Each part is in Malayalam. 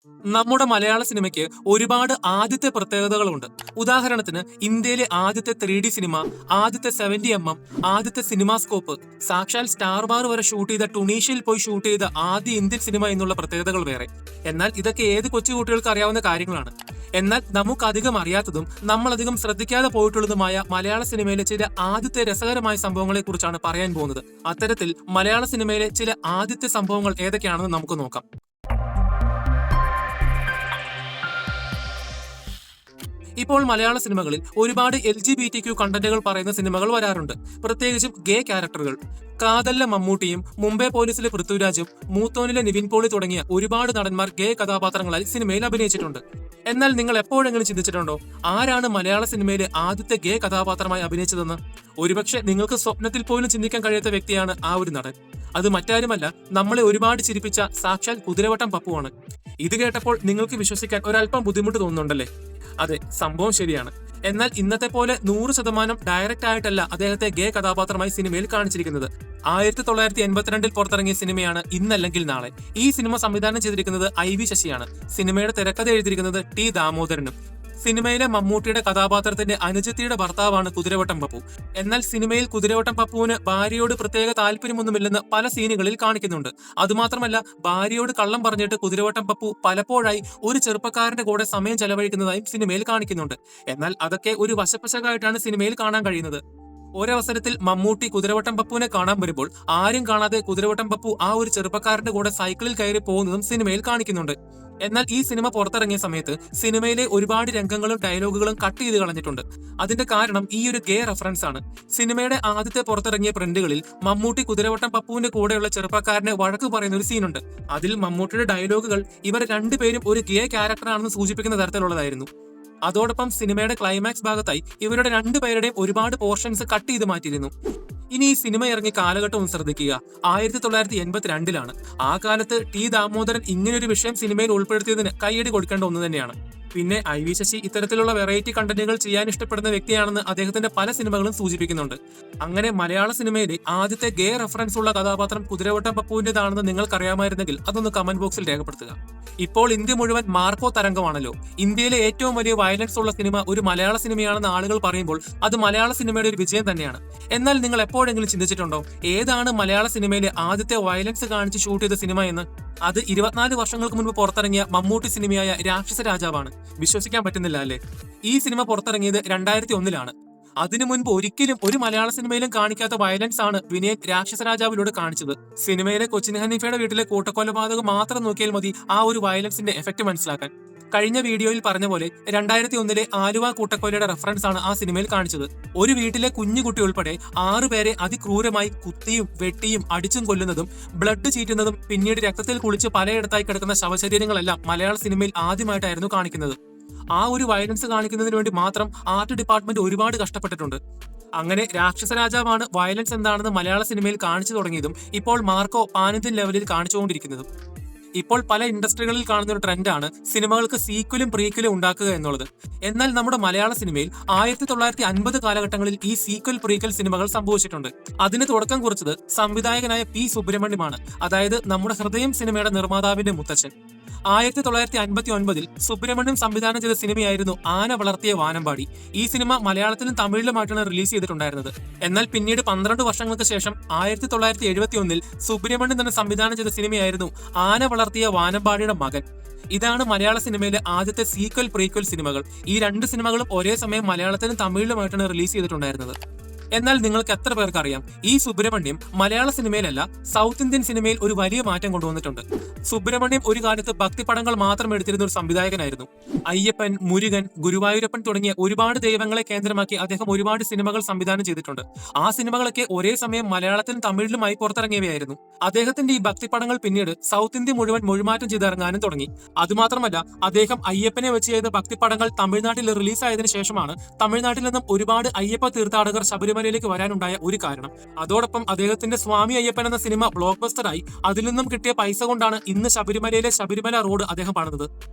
നമ്മുടെ മലയാള സിനിമയ്ക്ക് ഒരുപാട് ആദ്യത്തെ പ്രത്യേകതകളുണ്ട്. ഉദാഹരണത്തിന് ഇന്ത്യയിലെ ആദ്യത്തെ 3D സിനിമ, ആദ്യത്തെ 70mm, ആദ്യത്തെ സിനിമാസ്കോപ്പ്, സാക്ഷാൽ സ്റ്റാർ വാർ വരെ ഷൂട്ട് ചെയ്ത ടുണീഷ്യയിൽ പോയി ഷൂട്ട് ചെയ്ത ആദ്യ ഇന്ത്യൻ സിനിമ എന്നുള്ള പ്രത്യേകതകൾ വേറെ. എന്നാൽ ഇതൊക്കെ ഏത് കൊച്ചുകുട്ടികൾക്ക് അറിയാവുന്ന കാര്യങ്ങളാണ്. എന്നാൽ നമുക്കധികം അറിയാത്തതും നമ്മളധികം ശ്രദ്ധിക്കാതെ പോയിട്ടുള്ളതുമായ മലയാള സിനിമയിലെ ചില ആദ്യത്തെ രസകരമായ സംഭവങ്ങളെ കുറിച്ചാണ് പറയാൻ പോകുന്നത്. അത്തരത്തിൽ മലയാള സിനിമയിലെ ചില ആദ്യത്തെ സംഭവങ്ങൾ ഏതൊക്കെയാണെന്ന് നമുക്ക് നോക്കാം. ഇപ്പോൾ മലയാള സിനിമകളിൽ ഒരുപാട് LGBTQ കണ്ടന്റുകൾ പറയുന്ന സിനിമകൾ വരാറുണ്ട്. പ്രത്യേകിച്ചും ഗേ ക്യാരക്ടറുകൾ. കാതലിലെ മമ്മൂട്ടിയും മുംബൈ പോലീസിലെ പൃഥ്വിരാജും മൂത്തോനിലെ നിവിൻ പോളി തുടങ്ങിയ ഒരുപാട് നടന്മാർ ഗേ കഥാപാത്രങ്ങളായി സിനിമയിൽ അഭിനയിച്ചിട്ടുണ്ട്. എന്നാൽ നിങ്ങൾ എപ്പോഴെങ്കിലും ചിന്തിച്ചിട്ടുണ്ടോ ആരാണ് മലയാള സിനിമയിലെ ആദ്യത്തെ ഗേ കഥാപാത്രമായി അഭിനയിച്ചതെന്ന്? ഒരുപക്ഷെ നിങ്ങൾക്ക് സ്വപ്നത്തിൽ പോലും ചിന്തിക്കാൻ കഴിയാത്ത വ്യക്തിയാണ് ആ ഒരു നടൻ. അത് മറ്റാരുമല്ല, നമ്മളെ ഒരുപാട് ചിരിപ്പിച്ച സാക്ഷാൽ കുതിരവട്ടം പപ്പുവാണ്. ഇത് കേട്ടപ്പോൾ നിങ്ങൾക്ക് വിശ്വസിക്കാൻ ഒരല്പം ബുദ്ധിമുട്ട് തോന്നുന്നുണ്ടല്ലേ? അതെ, സംഭവം ശരിയാണ്. എന്നാൽ ഇന്നത്തെ പോലെ 100% ഡയറക്റ്റ് ആയിട്ടല്ല അദ്ദേഹത്തെ ഗേ കഥാപാത്രമായി സിനിമയിൽ കാണിച്ചിരിക്കുന്നത്. 1982 പുറത്തിറങ്ങിയ സിനിമയാണ് ഇന്നല്ലെങ്കിൽ നാളെ. ഈ സിനിമ സംവിധാനം ചെയ്തിരിക്കുന്നത് IV ശശിയാണ്. സിനിമയുടെ തിരക്കഥ എഴുതിയിരിക്കുന്നത് T ദാമോദരനും. സിനിമയിലെ മമ്മൂട്ടിയുടെ കഥാപാത്രത്തിന്റെ അനുജത്തിയുടെ ഭർത്താവാണ് കുതിരവട്ടം പപ്പു. എന്നാൽ സിനിമയിൽ കുതിരവട്ടം പപ്പുവിന് ഭാര്യയോട് പ്രത്യേക താല്പര്യമൊന്നുമില്ലെന്ന് പല സീനുകളിൽ കാണിക്കുന്നുണ്ട്. അതുമാത്രമല്ല, ഭാര്യയോട് കള്ളം പറഞ്ഞിട്ട് കുതിരവട്ടം പപ്പു പലപ്പോഴായി ഒരു ചെറുപ്പക്കാരന്റെ കൂടെ സമയം ചെലവഴിക്കുന്നതായും സിനിമയിൽ കാണിക്കുന്നുണ്ട്. എന്നാൽ അതൊക്കെ ഒരു വശപ്പശകായിട്ടാണ് സിനിമയിൽ കാണാൻ കഴിയുന്നത്. ഒരവസരത്തിൽ മമ്മൂട്ടി കുതിരവട്ടം പപ്പുവിനെ കാണാൻ വരുമ്പോൾ ആരും കാണാതെ കുതിരവട്ടം പപ്പു ആ ഒരു ചെറുപ്പക്കാരന്റെ കൂടെ സൈക്കിളിൽ കയറി പോകുന്നതും സിനിമയിൽ കാണിക്കുന്നുണ്ട്. എന്നാൽ ഈ സിനിമ പുറത്തിറങ്ങിയ സമയത്ത് സിനിമയിലെ ഒരുപാട് രംഗങ്ങളും ഡയലോഗുകളും കട്ട് ചെയ്ത് കളഞ്ഞിട്ടുണ്ട്. അതിന്റെ കാരണം ഈ ഒരു ഗേ റെഫറൻസ് ആണ്. സിനിമയുടെ ആദ്യത്തെ പുറത്തിറങ്ങിയ പ്രിന്റുകളിൽ മമ്മൂട്ടി കുതിരവട്ടം പപ്പുവിന്റെ കൂടെയുള്ള ചെറുപ്പക്കാരനെ വഴക്ക് പറയുന്ന ഒരു സീനുണ്ട്. അതിൽ മമ്മൂട്ടിയുടെ ഡയലോഗുകൾ ഇവർ രണ്ടുപേരും ഒരു ഗേ ക്യാരക്ടറാണെന്ന് സൂചിപ്പിക്കുന്ന തരത്തിലുള്ളതായിരുന്നു. അതോടൊപ്പം സിനിമയുടെ ക്ലൈമാക്സ് ഭാഗത്തായി ഇവരുടെ രണ്ടുപേരുടെയും ഒരുപാട് പോർഷൻസ് കട്ട് ചെയ്ത് മാറ്റിയിരുന്നു. ഇനി ഈ സിനിമ ഇറങ്ങിയ കാലഘട്ടം ഒന്ന് ശ്രദ്ധിക്കുക. 1982 ആ കാലത്ത് T ദാമോദരൻ ഇങ്ങനൊരു വിഷയം സിനിമയിൽ ഉൾപ്പെടുത്തിയതിന് കൈയടി കൊടുക്കേണ്ട ഒന്ന് തന്നെയാണ്. പിന്നെ IV ശശി ഇത്തരത്തിലുള്ള വെറൈറ്റി കണ്ടന്റുകൾ ചെയ്യാൻ ഇഷ്ടപ്പെടുന്ന വ്യക്തിയാണെന്ന് അദ്ദേഹത്തിന്റെ പല സിനിമകളും സൂചിപ്പിക്കുന്നുണ്ട്. അങ്ങനെ മലയാള സിനിമയിലെ ആദ്യത്തെ ഗേ റെഫറൻസ് ഉള്ള കഥാപാത്രം കുതിരവട്ടം പപ്പുവിന്റേതാണെന്ന് നിങ്ങൾക്കറിയാമായിരുന്നെങ്കിൽ അതൊന്ന് കമന്റ് ബോക്സിൽ രേഖപ്പെടുത്തുക. ഇപ്പോൾ ഇന്ത്യ മുഴുവൻ മാർക്കോ തരംഗമാണല്ലോ. ഇന്ത്യയിലെ ഏറ്റവും വലിയ വയലൻസ് ഉള്ള സിനിമ ഒരു മലയാള സിനിമയാണെന്ന് ആളുകൾ പറയുമ്പോൾ അത് മലയാള സിനിമയുടെ ഒരു വിജയം തന്നെയാണ്. എന്നാൽ നിങ്ങൾ എപ്പോഴെങ്കിലും ചിന്തിച്ചിട്ടുണ്ടോ ഏതാണ് മലയാള സിനിമയിലെ ആദ്യത്തെ വയലൻസ് കാണിച്ച് ഷൂട്ട് ചെയ്ത സിനിമ എന്ന്? അത് 24 വർഷങ്ങൾക്ക് മുൻപ് പുറത്തിറങ്ങിയ മമ്മൂട്ടി സിനിമയായ രാക്ഷസ രാജാവാണ്. വിശ്വസിക്കാൻ പറ്റുന്നില്ല അല്ലേ? ഈ സിനിമ പുറത്തിറങ്ങിയത് 2001 അതിനു മുൻപ് ഒരിക്കലും ഒരു മലയാള സിനിമയിലും കാണിക്കാത്ത വയലൻസ് ആണ് വിനയൻ രാക്ഷസ രാജാവിലൂടെ കാണിച്ചത്. സിനിമയിലെ കൊച്ചിൻ ഹനീഫയുടെ വീട്ടിലെ കൂട്ടക്കൊലപാതകം മാത്രം നോക്കിയാൽ മതി ആ ഒരു വയലൻസിന്റെ എഫക്ട് മനസ്സിലാക്കാൻ. കഴിഞ്ഞ വീഡിയോയിൽ പറഞ്ഞ പോലെ 2001 ആലുവ കൂട്ടക്കൊലയുടെ റെഫറൻസ് ആണ് ആ സിനിമയിൽ കാണിച്ചത്. ഒരു വീട്ടിലെ കുഞ്ഞുകുട്ടി ഉൾപ്പെടെ 6 പേരെ അതിക്രൂരമായി കുത്തിയും വെട്ടിയും അടിച്ചും കൊല്ലുന്നതും ബ്ലഡ് ചീറ്റുന്നതും പിന്നീട് രക്തത്തിൽ കുളിച്ച് പലയിടത്തായി കിടക്കുന്ന ശവശരീരങ്ങളെല്ലാം മലയാള സിനിമയിൽ ആദ്യമായിട്ടായിരുന്നു കാണിക്കുന്നത്. ആ ഒരു വയലൻസ് കാണിക്കുന്നതിന് വേണ്ടി മാത്രം ആർട്ട് ഡിപ്പാർട്ട്മെന്റ് ഒരുപാട് കഷ്ടപ്പെട്ടിട്ടുണ്ട്. അങ്ങനെ രാക്ഷസ രാജാവാണ് വയലൻസ് എന്താണെന്ന് മലയാള സിനിമയിൽ കാണിച്ചു തുടങ്ങിയതും ഇപ്പോൾ മാർക്കോ പാനിന്ത്യൻ ലെവലിൽ കാണിച്ചുകൊണ്ടിരിക്കുന്നതും. ഇപ്പോൾ പല ഇൻഡസ്ട്രികളിൽ കാണുന്ന ഒരു ട്രെൻഡാണ് സിനിമകൾക്ക് സീക്വലും പ്രീക്വലും ഉണ്ടാക്കുക എന്നുള്ളത്. എന്നാൽ നമ്മുടെ മലയാള സിനിമയിൽ 1950 കാലഘട്ടങ്ങളിൽ ഈ സീക്വൽ പ്രീക്വൽ സിനിമകൾ സംഭവിച്ചിട്ടുണ്ട്. അതിന് തുടക്കം കുറിച്ചത് സംവിധായകനായ P സുബ്രഹ്മണ്യമാണ്. അതായത് നമ്മുടെ ഹൃദയം സിനിമയുടെ നിർമ്മാതാവിന്റെ മുത്തച്ഛൻ. 1959 സുബ്രഹ്മണ്യം സംവിധാനം ചെയ്ത സിനിമയായിരുന്നു ആന വളർത്തിയ വാനമ്പാടി. ഈ സിനിമ മലയാളത്തിലും തമിഴിലുമായിട്ടാണ് റിലീസ് ചെയ്തിട്ടുണ്ടായിരുന്നത്. എന്നാൽ പിന്നീട് 12 വർഷങ്ങൾക്ക് ശേഷം 1971 സുബ്രഹ്മണ്യം തന്നെ സംവിധാനം ചെയ്ത സിനിമയായിരുന്നു ആന വളർത്തിയ വാനമ്പാടിയുടെ മകൻ. ഇതാണ് മലയാള സിനിമയിലെ ആദ്യത്തെ സീക്വൽ പ്രീക്വൽ സിനിമകൾ. ഈ 2 സിനിമകളും ഒരേ സമയം മലയാളത്തിലും തമിഴിലുമായിട്ടാണ് റിലീസ് ചെയ്തിട്ടുണ്ടായിരുന്നത്. എന്നാൽ നിങ്ങൾക്ക് എത്ര പേർക്ക് അറിയാം ഈ സുബ്രഹ്മണ്യം മലയാള സിനിമയിലല്ല സൗത്ത് ഇന്ത്യൻ സിനിമയിൽ ഒരു വലിയ മാറ്റം കൊണ്ടുവന്നിട്ടുണ്ട്. സുബ്രഹ്മണ്യം ഒരു കാലത്ത് ഭക്തിപടങ്ങൾ മാത്രം എടുത്തിരുന്ന ഒരു സംവിധായകനായിരുന്നു. അയ്യപ്പൻ, മുരുകൻ, ഗുരുവായൂരപ്പൻ തുടങ്ങിയ ഒരുപാട് ദൈവങ്ങളെ കേന്ദ്രമാക്കി അദ്ദേഹം ഒരുപാട് സിനിമകൾ സംവിധാനം ചെയ്തിട്ടുണ്ട്. ആ സിനിമകളൊക്കെ ഒരേ സമയം മലയാളത്തിലും തമിഴിലുമായി പുറത്തിറങ്ങിയവയായിരുന്നു. അദ്ദേഹത്തിന്റെ ഈ ഭക്തിപടങ്ങൾ പിന്നീട് സൗത്ത് ഇന്ത്യ മുഴുവൻ മൊഴിമാറ്റം ചെയ്തിറങ്ങാനും തുടങ്ങി. അതുമാത്രമല്ല, അദ്ദേഹം അയ്യപ്പനെ വെച്ച് ചെയ്ത ഭക്തിപടങ്ങൾ തമിഴ്നാട്ടിൽ റിലീസായതിനു ശേഷമാണ് തമിഴ്നാട്ടിൽ നിന്നും ഒരുപാട് അയ്യപ്പ തീർത്ഥാടകർ ശബരിമല ശബരിമലയിലേക്ക് വരാനുണ്ടായ ഒരു കാരണം. അതോടൊപ്പം അദ്ദേഹത്തിന്റെ സ്വാമി അയ്യപ്പൻ എന്ന സിനിമ ബ്ലോക്ക് ബസ്റ്ററായി അതിൽ നിന്നും കിട്ടിയ പൈസ കൊണ്ടാണ് ഇന്ന് ശബരിമലയിലെ ശബരിമല റോഡ് അദ്ദേഹം പണിതത്.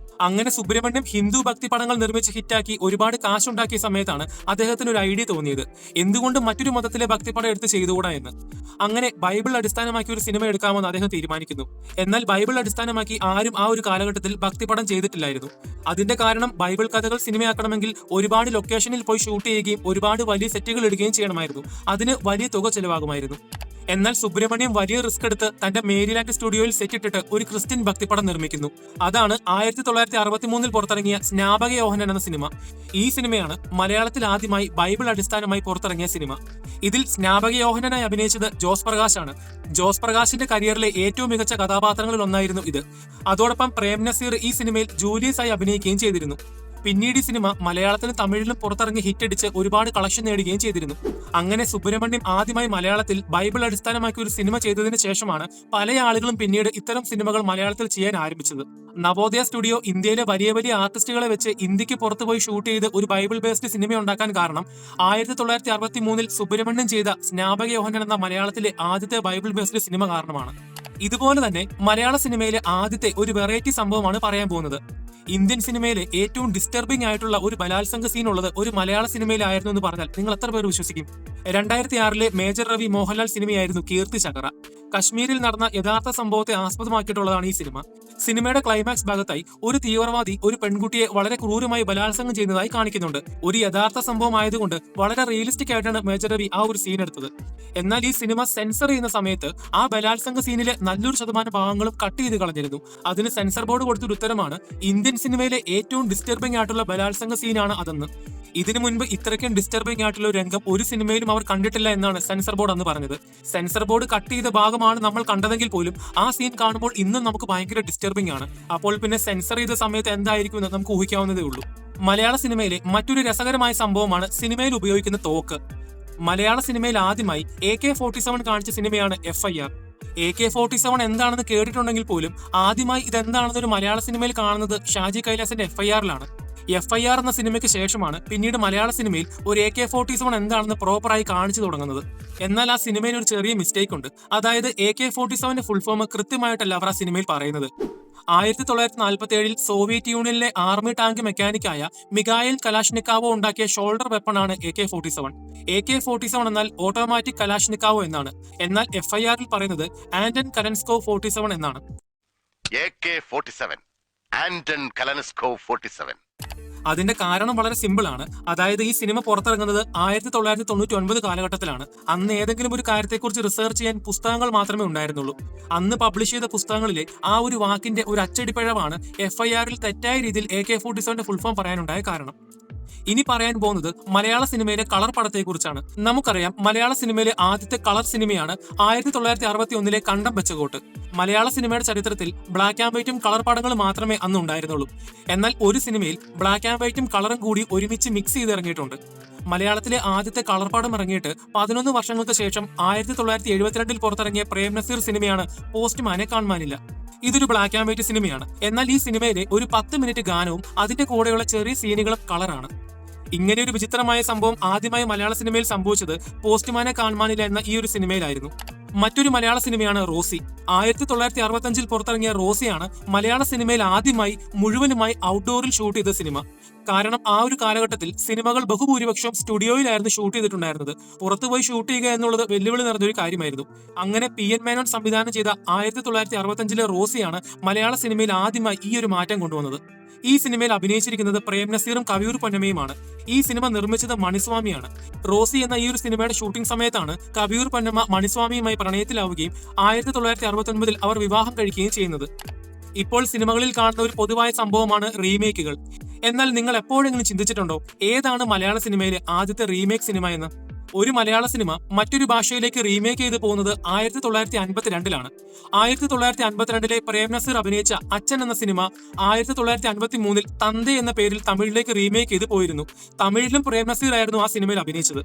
അങ്ങനെ സുബ്രഹ്മണ്യം ഹിന്ദു ഭക്തി പടങ്ങൾ നിർമ്മിച്ച് ഹിറ്റാക്കി ഒരുപാട് കാശുണ്ടാക്കിയ സമയത്താണ് അദ്ദേഹത്തിന് ഒരു ഐഡിയ തോന്നിയത്, എന്തുകൊണ്ട് മറ്റൊരു മതത്തിലെ ഭക്തിപ്പടം എടുത്ത് ചെയ്തുകൂടാ എന്ന്. അങ്ങനെ ബൈബിൾ അടിസ്ഥാനമാക്കി ഒരു സിനിമ എടുക്കാമെന്ന് അദ്ദേഹം തീരുമാനിക്കുന്നു. എന്നാൽ ബൈബിൾ അടിസ്ഥാനമാക്കി ആരും ആ ഒരു കാലഘട്ടത്തിൽ ഭക്തിപ്പടം ചെയ്തിട്ടില്ലായിരുന്നു. അതിന്റെ കാരണം ബൈബിൾ കഥകൾ സിനിമയാക്കണമെങ്കിൽ ഒരുപാട് ലൊക്കേഷനിൽ പോയി ഷൂട്ട് ചെയ്യുകയും ഒരുപാട് വലിയ സെറ്റുകൾ ഇടുകയും ചെയ്യണമായിരുന്നു. അതിന് വലിയ തുക ചെലവാകുമായിരുന്നു. എന്നാൽ സുബ്രഹ്മണ്യം വലിയ റിസ്ക് എടുത്ത് തന്റെ മേരിലാൻഡ് സ്റ്റുഡിയോയിൽ സെറ്റ് ഇട്ടിട്ട് ഒരു ക്രിസ്ത്യൻ ഭക്തിപ്പടം നിർമ്മിക്കുന്നു. അതാണ് 1963 പുറത്തിറങ്ങിയ സ്നാപക യോഹന്നാൻ എന്ന സിനിമ. ഈ സിനിമയാണ് മലയാളത്തിൽ ആദ്യമായി ബൈബിൾ അടിസ്ഥാനമായി പുറത്തിറങ്ങിയ സിനിമ. ഇതിൽ സ്നാപക യോഹന്നാനായി അഭിനയിച്ചത് ജോസ് പ്രകാശ് ആണ്. ജോസ് പ്രകാശിന്റെ കരിയറിലെ ഏറ്റവും മികച്ച കഥാപാത്രങ്ങളിൽ ഒന്നായിരുന്നു ഇത്. അതോടൊപ്പം പ്രേം നസീർ ഈ സിനിമയിൽ ജൂലിയസ് ആയി അഭിനയിക്കുകയും ചെയ്തിരുന്നു. പിന്നീട് ഈ സിനിമ മലയാളത്തിലും തമിഴിലും പുറത്തിറങ്ങി ഹിറ്റടിച്ച് ഒരുപാട് കളക്ഷൻ നേടുകയും ചെയ്തിരുന്നു. അങ്ങനെ സുബ്രഹ്മണ്യം ആദ്യമായി മലയാളത്തിൽ ബൈബിൾ അടിസ്ഥാനമാക്കി ഒരു സിനിമ ചെയ്തതിനു ശേഷമാണ് പല ആളുകളും പിന്നീട് ഇത്തരം സിനിമകൾ മലയാളത്തിൽ ചെയ്യാൻ ആരംഭിച്ചത്. നവോദയ സ്റ്റുഡിയോ ഇന്ത്യയിലെ വലിയ വലിയ ആർട്ടിസ്റ്റുകളെ വെച്ച് ഇന്ത്യക്ക് പുറത്തുപോയി ഷൂട്ട് ചെയ്ത് ഒരു ബൈബിൾ ബേസ്ഡ് സിനിമ ഉണ്ടാക്കാൻ കാരണം 1963 സുബ്രഹ്മണ്യം ചെയ്ത സ്നാപക യോഹന്നാൻ എന്ന മലയാളത്തിലെ ആദ്യത്തെ ബൈബിൾ ബേസ്ഡ് സിനിമ കാരണമാണ്. ഇതുപോലെ തന്നെ മലയാള സിനിമയിലെ ആദ്യത്തെ ഒരു വെറൈറ്റി സംഭവമാണ് പറയാൻ പോകുന്നത്. ഇന്ത്യൻ സിനിമയിലെ ഏറ്റവും ഡിസ്റ്റർബിംഗ് ആയിട്ടുള്ള ഒരു ബലാത്സംഗ സീൻ ഉള്ളത് ഒരു മലയാള സിനിമയിലായിരുന്നു എന്ന് പറഞ്ഞാൽ നിങ്ങൾ എത്ര പേർ വിശ്വസിക്കും? 2006 മേജർ രവി മോഹൻലാൽ സിനിമയായിരുന്നു കീർത്തി ചക്ര. കശ്മീരിൽ നടന്ന യഥാർത്ഥ സംഭവത്തെ ആസ്പദമാക്കിയിട്ടുള്ളതാണ് ഈ സിനിമ. സിനിമയുടെ ക്ലൈമാക്സ് ഭാഗത്തായി ഒരു തീവ്രവാദി ഒരു പെൺകുട്ടിയെ വളരെ ക്രൂരമായി ബലാത്സംഗം ചെയ്യുന്നതായി കാണിക്കുന്നുണ്ട്. ഒരു യഥാർത്ഥ സംഭവം ആയതുകൊണ്ട് വളരെ റിയലിസ്റ്റിക് ആയിട്ടാണ് മേജർ രവി ആ ഒരു സീൻ എടുത്തത്. എന്നാൽ ഈ സിനിമ സെൻസർ ചെയ്യുന്ന സമയത്ത് ആ ബലാത്സംഗ സീനിലെ നല്ലൊരു ശതമാനം ഭാഗങ്ങളും കട്ട് ചെയ്ത് കളഞ്ഞിരുന്നു. അതിന് സെൻസർ ബോർഡ് കൊടുത്തൊരു ഉത്തരമാണ് ഇന്ത്യൻ സിനിമയിലെ ഏറ്റവും ഡിസ്റ്റർബിംഗ് ആയിട്ടുള്ള ബലാത്സംഗ സീനാണ് അതെന്ന്. ഇതിനു മുൻപ് ഇത്രയ്ക്കും ഡിസ്റ്റർബിംഗ് ആയിട്ടുള്ള ഒരു രംഗം ഒരു സിനിമയിലും അവർ കണ്ടിട്ടില്ല എന്നാണ് സെൻസർ ബോർഡ് അന്ന് പറഞ്ഞത്. സെൻസർ ബോർഡ് കട്ട് ചെയ്ത ഭാഗമാണ് നമ്മൾ കണ്ടതെങ്കിൽ പോലും ആ സീൻ കാണുമ്പോൾ ഇന്നും നമുക്ക് ഭയങ്കര ഡിസ്റ്റർബിംഗ് ആണ്. അപ്പോൾ പിന്നെ സെൻസർ ചെയ്ത സമയത്ത് എന്തായിരിക്കും എന്ന് നമുക്ക് ഊഹിക്കാവുന്നതേ ഉള്ളൂ. മലയാള സിനിമയിലെ മറ്റൊരു രസകരമായ സംഭവമാണ് സിനിമയിൽ ഉപയോഗിക്കുന്ന തോക്ക്. മലയാള സിനിമയിൽ ആദ്യമായി AK-47 കാണിച്ച സിനിമയാണ് FIR. AK-47 എന്താണെന്ന് കേട്ടിട്ടുണ്ടെങ്കിൽ പോലും ആദ്യമായി ഇതെന്താണെന്ന് ഒരു മലയാള സിനിമയിൽ കാണുന്നത് ഷാജി കൈലാസിന്റെ FIR-ലാണ്. FIR എന്ന സിനിമയ്ക്ക് ശേഷമാണ് പിന്നീട് മലയാള സിനിമയിൽ ഒരു AK-47 എന്താണെന്ന് പ്രോപ്പറായി കാണിച്ചു തുടങ്ങുന്നത്. എന്നാൽ ആ സിനിമയിൽ ഒരു ചെറിയ മിസ്റ്റേക്ക് ഉണ്ട്. അതായത് AK-47 ഫുൾ ഫോം കൃത്യമായിട്ടല്ല അവർ ആ സിനിമയിൽ പറയുന്നത്. 1947 സോവിയറ്റ് യൂണിയനിലെ ആർമി ടാങ്ക് മെക്കാനിക്കായ മിഖായിൽ കലാഷ്നിക്കാവോ ഉണ്ടാക്കിയ ഷോൾഡർ വെപ്പണാണ് AK-47. AK-47 എന്നാൽ ഓട്ടോമാറ്റിക് കലാഷ്നിക്കാവോ എന്നാണ്. എന്നാൽ FIR-ൽ പറയുന്നത് ആന്റൺ കലൻസ്കോവ് 47 എന്നാണ്. AK-47 Anton കലൻസ്കോവ് 47. അതിന്റെ കാരണം വളരെ സിമ്പിൾ ആണ്. അതായത് ഈ സിനിമ പുറത്തിറങ്ങുന്നത് 1999 കാലഘട്ടത്തിലാണ്. അന്ന് ഏതെങ്കിലും ഒരു കാര്യത്തെക്കുറിച്ച് റിസർച്ച് ചെയ്യാൻ പുസ്തകങ്ങൾ മാത്രമേ ഉണ്ടായിരുന്നുള്ളൂ. അന്ന് പബ്ലിഷ് ചെയ്ത പുസ്തകങ്ങളിലെ ആ ഒരു വാക്കിന്റെ ഒരു അച്ചടിപ്പിഴവാണ് FIR-ൽ തെറ്റായ രീതിയിൽ AK-47 ഫുൾ ഫോം പറയാനുണ്ടായ കാരണം. ഇനി പറയാൻ പോകുന്നത് മലയാള സിനിമയിലെ കളർ പടത്തെക്കുറിച്ചാണ്. നമുക്കറിയാം മലയാള സിനിമയിലെ ആദ്യത്തെ കളർ സിനിമയാണ് 1961 കണ്ടം വെച്ചകോട്ട്. മലയാള സിനിമയുടെ ചരിത്രത്തിൽ ബ്ലാക്ക് ആൻഡ് വൈറ്റും കളർ പടങ്ങൾ മാത്രമേ അന്ന് ഉണ്ടായിരുന്നുള്ളൂ. എന്നാൽ ഒരു സിനിമയിൽ ബ്ലാക്ക് ആൻഡ് വൈറ്റും കളറും കൂടി ഒരുമിച്ച് മിക്സ് ചെയ്ത് ഇറങ്ങിയിട്ടുണ്ട്. മലയാളത്തിലെ ആദ്യത്തെ കളർ പടം ഇറങ്ങിയിട്ട് 11 വർഷങ്ങൾക്ക് ശേഷം 1972 പുറത്തിറങ്ങിയ പ്രേം നസീർ സിനിമയാണ് പോസ്റ്റ്മാനെ കാണുവാനില്ല. ഇതൊരു ബ്ലാക്ക് ആൻഡ് വൈറ്റ് സിനിമയാണ്. എന്നാൽ ഈ സിനിമയിലെ ഒരു 10 മിനിറ്റ് ഗാനവും അതിന്റെ കൂടെയുള്ള ചെറിയ സീനുകളും കളറാണ്. ഇങ്ങനെ ഒരു വിചിത്രമായ സംഭവം ആദ്യമായി മലയാള സിനിമയിൽ സംഭവിച്ചത് പോസ്റ്റ്മാനെ കാണുവാനില്ല എന്ന ഈ ഒരു സിനിമയിലായിരുന്നു. മറ്റൊരു മലയാള സിനിമയാണ് റോസി. 1965 പുറത്തിറങ്ങിയ റോസിയാണ് മലയാള സിനിമയിൽ ആദ്യമായി മുഴുവനുമായി ഔട്ട്ഡോറിൽ ഷൂട്ട് ചെയ്ത സിനിമ. കാരണം ആ ഒരു കാലഘട്ടത്തിൽ സിനിമകൾ ബഹുഭൂരിപക്ഷം സ്റ്റുഡിയോയിലായിരുന്നു ഷൂട്ട് ചെയ്തിട്ടുണ്ടായിരുന്നത്. പുറത്തുപോയി ഷൂട്ട് ചെയ്യുക എന്നുള്ളത് വെല്ലുവിളി നിറഞ്ഞൊരു കാര്യമായിരുന്നു. അങ്ങനെ PN മേനോൻ സംവിധാനം ചെയ്ത 1965 റോസിയാണ് മലയാള സിനിമയിൽ ആദ്യമായി ഈ ഒരു മാറ്റം കൊണ്ടുവന്നത്. ഈ സിനിമയിൽ അഭിനയിച്ചിരിക്കുന്നത് പ്രേം നസീറും കവിയൂർ പൊന്നമ്മയുമാണ്. ഈ സിനിമ നിർമ്മിച്ചത് മണിസ്വാമിയാണ്. റോസി എന്ന ഈ ഒരു സിനിമയുടെ ഷൂട്ടിംഗ് സമയത്താണ് കവിയൂർ പൊന്നമ്മ മണിസ്വാമിയുമായി പ്രണയത്തിലാവുകയും 1969 അവർ വിവാഹം കഴിക്കുകയും ചെയ്യുന്നത്. ഇപ്പോൾ സിനിമകളിൽ കാണുന്ന ഒരു പൊതുവായ സംഭവമാണ് റീമേക്കുകൾ. എന്നാൽ നിങ്ങൾ എപ്പോഴെങ്കിലും ചിന്തിച്ചിട്ടുണ്ടോ ഏതാണ് മലയാള സിനിമയിലെ ആദ്യത്തെ റീമേക്ക് സിനിമ എന്ന്? ഒരു മലയാള സിനിമ മറ്റൊരു ഭാഷയിലേക്ക് റീമേക്ക് ചെയ്ത് പോകുന്നത് 1952 1952 പ്രേം നസീർ അഭിനയിച്ച അച്ഛൻ എന്ന സിനിമ 1953 തന്തെ എന്ന പേരിൽ തമിഴിലേക്ക് റീമേക്ക് ചെയ്ത് പോയിരുന്നു. തമിഴിലും പ്രേം നസീർ ആയിരുന്നു ആ സിനിമയിൽ അഭിനയിച്ചത്.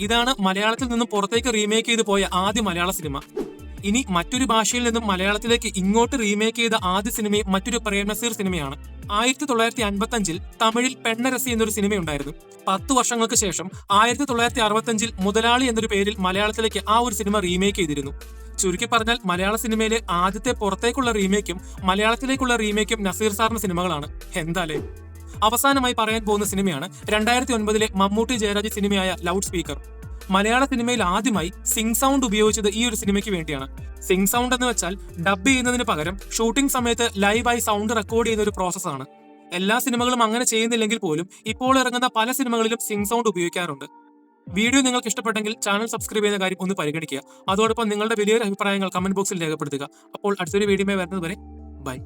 ഇതാണ് മലയാളത്തിൽ നിന്നും പുറത്തേക്ക് റീമേക്ക് ചെയ്ത് പോയ ആദ്യ മലയാള സിനിമ. ഇനി മറ്റൊരു ഭാഷയിൽ നിന്നും മലയാളത്തിലേക്ക് ഇങ്ങോട്ട് റീമേക്ക് ചെയ്ത ആദ്യ സിനിമയും മറ്റൊരു പ്രേം നസീർ സിനിമയാണ്. 1955 തമിഴിൽ പെണ്ണരസി എന്നൊരു സിനിമയുണ്ടായിരുന്നു. 10 വർഷങ്ങൾക്ക് ശേഷം 1965 മുതലാളി എന്നൊരു പേരിൽ മലയാളത്തിലേക്ക് ആ ഒരു സിനിമ റീമേക്ക് ചെയ്തിരുന്നു. ചുരുക്കി പറഞ്ഞാൽ മലയാള സിനിമയിലെ ആദ്യത്തെ പുറത്തേക്കുള്ള റീമേക്കും മലയാളത്തിലേക്കുള്ള റീമേക്കും നസീർ സാറിന്റെ സിനിമകളാണ്. എന്താലേ. അവസാനമായി പറയാൻ പോകുന്ന സിനിമയാണ് 2009 മമ്മൂട്ടി ജയരാജ് സിനിമയായ ലൗഡ് സ്പീക്കർ. മലയാള സിനിമയിൽ ആദ്യമായി സിംഗ് സൗണ്ട് ഉപയോഗിച്ചത് ഈ ഒരു സിനിമയ്ക്ക് വേണ്ടിയാണ്. സിംഗ് സൗണ്ട് എന്ന് വെച്ചാൽ ഡബ് ചെയ്യുന്നതിന് പകരം ഷൂട്ടിംഗ് സമയത്ത് ലൈവായി സൗണ്ട് റെക്കോർഡ് ചെയ്യുന്ന ഒരു പ്രോസസ്സാണ്. എല്ലാ സിനിമകളും അങ്ങനെ ചെയ്യുന്നില്ലെങ്കിൽ പോലും ഇപ്പോൾ ഇറങ്ങുന്ന പല സിനിമകളിലും സിംഗ് സൗണ്ട് ഉപയോഗിക്കാറുണ്ട്. വീഡിയോ നിങ്ങൾക്ക് ഇഷ്ടപ്പെട്ടെങ്കിൽ ചാനൽ സബ്സ്ക്രൈബ് ചെയ്യുന്ന കാര്യം ഒന്ന് പരിഗണിക്കുക. അതോടൊപ്പം നിങ്ങളുടെ വലിയൊരു അഭിപ്രായങ്ങൾ കമന്റ് ബോക്സിൽ രേഖപ്പെടുത്തുക. അപ്പോൾ അടുത്തൊരു വീഡിയോയുമായി വരുന്നത് വരെ ബൈ.